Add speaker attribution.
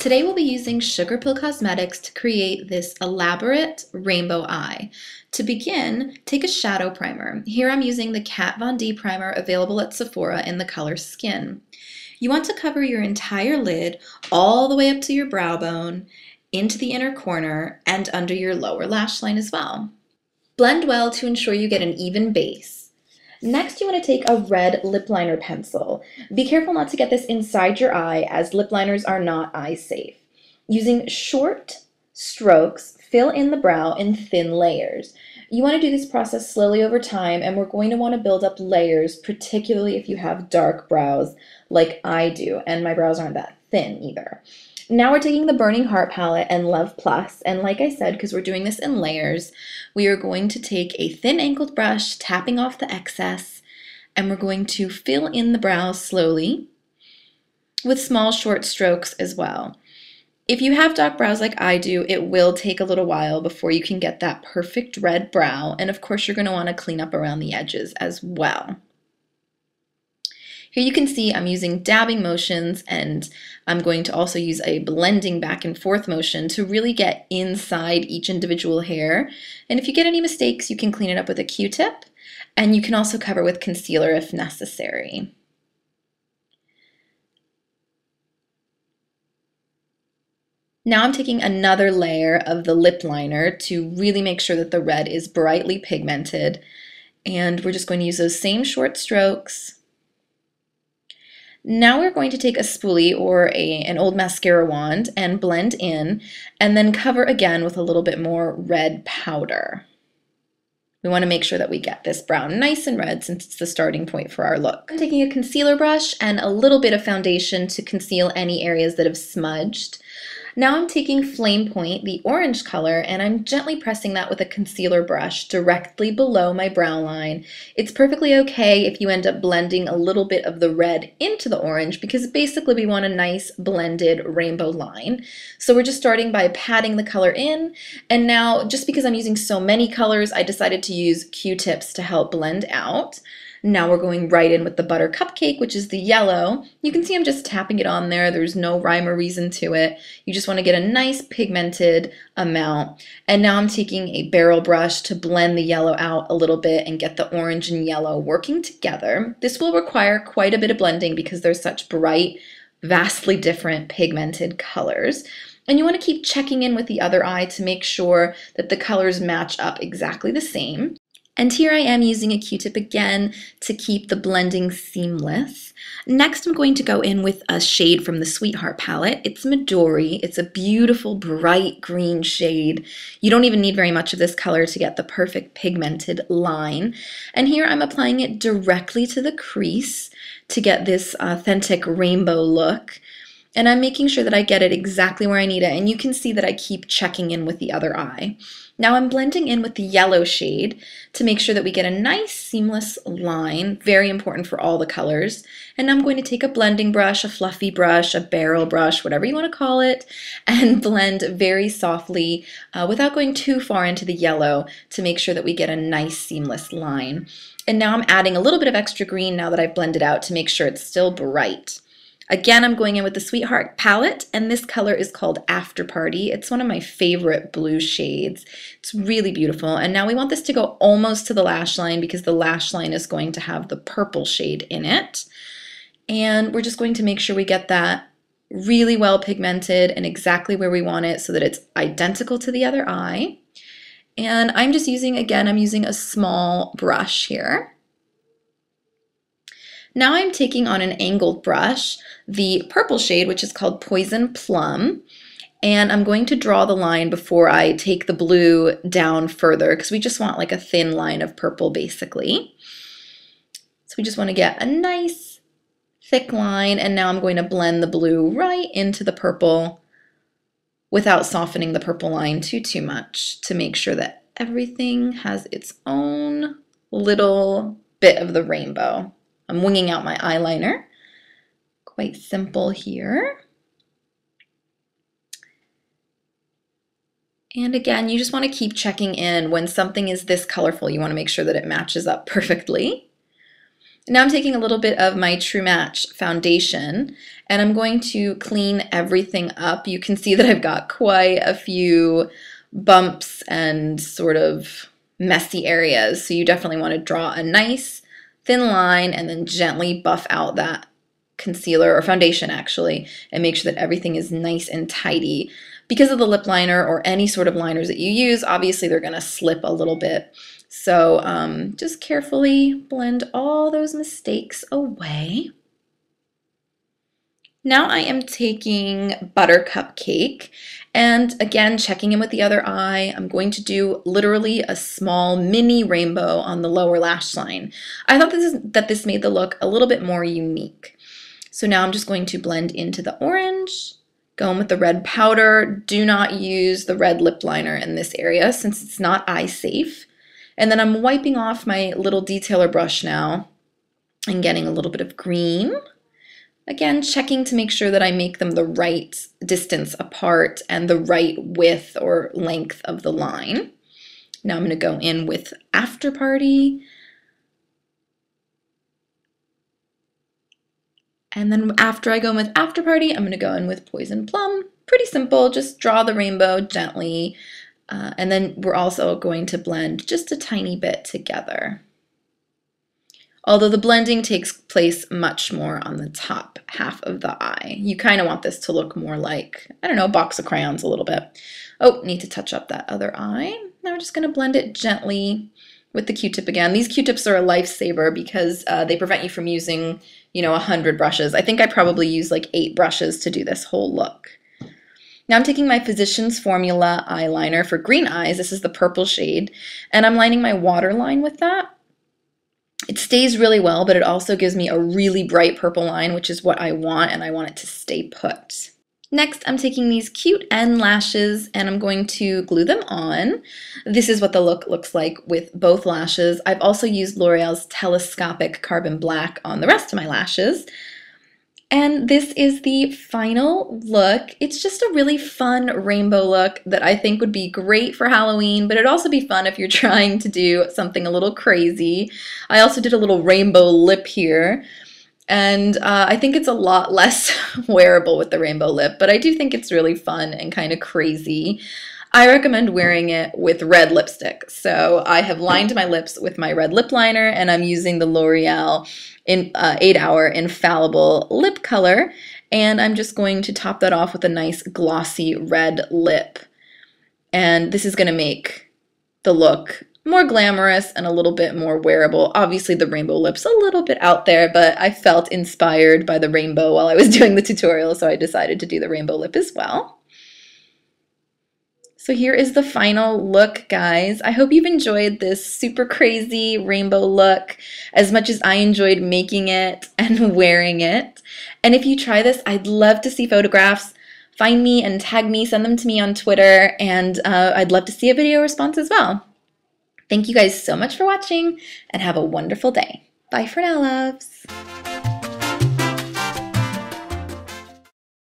Speaker 1: Today we'll be using Sugarpill Cosmetics to create this elaborate rainbow eye. To begin, take a shadow primer. Here I'm using the Kat Von D primer available at Sephora in the color Skin. You want to cover your entire lid all the way up to your brow bone, into the inner corner, and under your lower lash line as well. Blend well to ensure you get an even base. Next, you want to take a red lip liner pencil. Be careful not to get this inside your eye, as lip liners are not eye safe. Using short strokes, fill in the brow in thin layers. You want to do this process slowly over time, and we're going to want to build up layers, particularly if you have dark brows like I do, and my brows aren't that thin either. Now we're taking the Burning Heart palette and Love Plus, and like I said, because we're doing this in layers, we are going to take a thin angled brush, tapping off the excess, and we're going to fill in the brows slowly with small short strokes as well. If you have dark brows like I do, it will take a little while before you can get that perfect red brow, and of course you're going to want to clean up around the edges as well. Here you can see I'm using dabbing motions, and I'm going to also use a blending back and forth motion to really get inside each individual hair. And if you get any mistakes, you can clean it up with a Q-tip, and you can also cover with concealer if necessary. Now I'm taking another layer of the lip liner to really make sure that the red is brightly pigmented, and we're just going to use those same short strokes. Now we're going to take a spoolie or an old mascara wand and blend in, and then cover again with a little bit more red powder. We want to make sure that we get this brown nice and red since it's the starting point for our look. I'm taking a concealer brush and a little bit of foundation to conceal any areas that have smudged. Now I'm taking Flame Point, the orange color, and I'm gently pressing that with a concealer brush directly below my brow line. It's perfectly okay if you end up blending a little bit of the red into the orange, because basically we want a nice blended rainbow line. So we're just starting by patting the color in, and now just because I'm using so many colors, I decided to use Q-tips to help blend out. Now we're going right in with the Butter Cupcake, which is the yellow. You can see I'm just tapping it on there. There's no rhyme or reason to it. You just want to get a nice pigmented amount. And now I'm taking a barrel brush to blend the yellow out a little bit and get the orange and yellow working together. This will require quite a bit of blending because they're such bright, vastly different pigmented colors. And you want to keep checking in with the other eye to make sure that the colors match up exactly the same. And here I am using a Q-tip again to keep the blending seamless. Next, I'm going to go in with a shade from the Sweetheart palette. It's Midori. It's a beautiful, bright green shade. You don't even need very much of this color to get the perfect pigmented line. And here I'm applying it directly to the crease to get this authentic rainbow look. And I'm making sure that I get it exactly where I need it, and you can see that I keep checking in with the other eye. Now I'm blending in with the yellow shade to make sure that we get a nice seamless line, very important for all the colors. And I'm going to take a blending brush, a fluffy brush, a barrel brush, whatever you want to call it, and blend very softly without going too far into the yellow to make sure that we get a nice seamless line. And now I'm adding a little bit of extra green now that I've blended out to make sure it's still bright. Again, I'm going in with the Sweetheart palette, and this color is called After Party. It's one of my favorite blue shades. It's really beautiful. And now we want this to go almost to the lash line because the lash line is going to have the purple shade in it. And we're just going to make sure we get that really well pigmented and exactly where we want it so that it's identical to the other eye. And I'm just using, again, I'm using a small brush here. Now I'm taking on an angled brush, the purple shade, which is called Poison Plum, and I'm going to draw the line before I take the blue down further because we just want like a thin line of purple basically. So we just want to get a nice thick line, and now I'm going to blend the blue right into the purple without softening the purple line too much to make sure that everything has its own little bit of the rainbow. I'm winging out my eyeliner. Quite simple here. And again, you just want to keep checking in. When something is this colorful, you want to make sure that it matches up perfectly. Now I'm taking a little bit of my True Match foundation and I'm going to clean everything up. You can see that I've got quite a few bumps and sort of messy areas. So you definitely want to draw a nice thin line and then gently buff out that concealer or foundation actually, and make sure that everything is nice and tidy. Because of the lip liner or any sort of liners that you use, obviously they're going to slip a little bit. So just carefully blend all those mistakes away. Now I am taking Buttercup Cake and again checking in with the other eye. I'm going to do literally a small mini rainbow on the lower lash line. I thought this made the look a little bit more unique. So now I'm just going to blend into the orange, go in with the red powder. Do not use the red lip liner in this area since it's not eye safe. And then I'm wiping off my little detailer brush now and getting a little bit of green. Again, checking to make sure that I make them the right distance apart and the right width or length of the line. Now I'm going to go in with After Party. And then after I go in with After Party, I'm going to go in with Poison Plum. Pretty simple, just draw the rainbow gently. And then we're also going to blend just a tiny bit together. Although the blending takes place much more on the top half of the eye. You kind of want this to look more like, I don't know, a box of crayons a little bit. Oh, need to touch up that other eye. Now we're just going to blend it gently with the Q-tip again. These Q-tips are a lifesaver because they prevent you from using, 100 brushes. I think I probably use like 8 brushes to do this whole look. Now I'm taking my Physicians Formula eyeliner for green eyes. This is the purple shade. And I'm lining my waterline with that. It stays really well, but it also gives me a really bright purple line, which is what I want, and I want it to stay put. Next, I'm taking these cute end lashes and I'm going to glue them on. This is what the look looks like with both lashes. I've also used L'Oreal's Telescopic Carbon Black on the rest of my lashes. And this is the final look. It's just a really fun rainbow look that I think would be great for Halloween, but it'd also be fun if you're trying to do something a little crazy. I also did a little rainbow lip here, and I think it's a lot less wearable with the rainbow lip, but I do think it's really fun and kind of crazy. I recommend wearing it with red lipstick. So I have lined my lips with my red lip liner and I'm using the L'Oreal 8-Hour Infallible Lip Color. And I'm just going to top that off with a nice glossy red lip. And this is going to make the look more glamorous and a little bit more wearable. Obviously the rainbow lip's a little bit out there, but I felt inspired by the rainbow while I was doing the tutorial, so I decided to do the rainbow lip as well. So here is the final look, guys. I hope you've enjoyed this super crazy rainbow look as much as I enjoyed making it and wearing it. And if you try this, I'd love to see photographs. Find me and tag me, send them to me on Twitter, and I'd love to see a video response as well. Thank you guys so much for watching and have a wonderful day. Bye for now, loves.